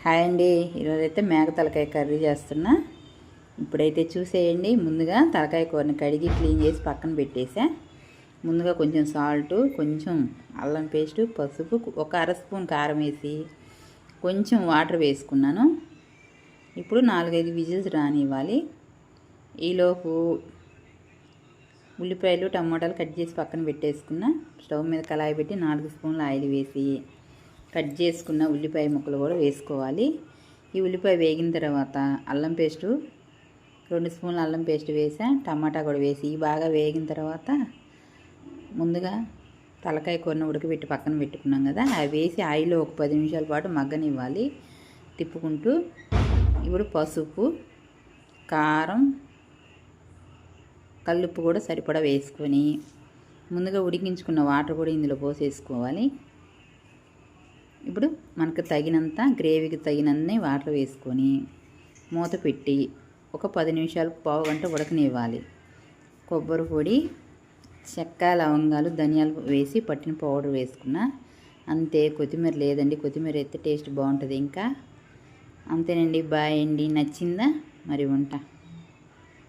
Hi అండి. ఈరోజైతే మేక తలకాయ కర్రీ చేస్తున్నా. ఇప్పుడైతే చూసేయండి. ముందుగా తలకాయ కూరని కడిగి క్లీన్ చేసి పక్కన పెట్టేసా. ముందుగా కొంచెం సాల్టు, కొంచెం అల్లం పేస్టు, పసుపు, ఒక అర స్పూన్ కారం వేసి కొంచెం వాటర్ వేసుకున్నాను. ఇప్పుడు 4-5 విజిల్స్ రానివ్వాలి. ఈలోపు ఉల్లిపాయలు, టమోటాలు కట్ చేసి పక్కన పెట్టేసుకున్నా. స్టవ్ మీద కళాయి పెట్టి 4 స్పూన్ల ఆయిల్ వేసి కట్ చేసుకున్న ఉల్లిపాయ ముక్కలు కూడా వేసుకోవాలి. ఈ ఉల్లిపాయ వేగిన తర్వాత అల్లం పేస్టు 2 స్పూన్ల అల్లం పేస్ట్ వేసా. టమాటా కూడా వేసి బాగా వేగిన తర్వాత ముందుగా తలకాయ కూరను ఉడకబెట్టి పక్కన పెట్టుకున్నాం కదా, అవి వేసి ఆయిల్లో ఒక 10 నిమిషాల పాటు మగ్గనివ్వాలి తిప్పుకుంటూ. ఇప్పుడు పసుపు, కారం, కల్లుప్పు కూడా సరిపడా వేసుకొని ముందుగా ఉడికించుకున్న వాటర్ కూడా ఇందులో పోసేసుకోవాలి. ఇప్పుడు మనకు తగినంత గ్రేవీకి తగినన్ని వాటర్ వేసుకొని మూత పెట్టి ఒక 10 నిమిషాలు, పావు గంట ఉడకనివ్వాలి. కొబ్బరి పొడి, చెక్క, లవంగాలు, ధనియాలు వేసి పట్టిన పౌడర్ వేసుకున్నా. అంతే. కొత్తిమీర లేదండి, కొత్తిమీర అయితే టేస్ట్ బాగుంటుంది. ఇంకా అంతేనండి. బాయ్ అండి. నచ్చిందా మరి వంట?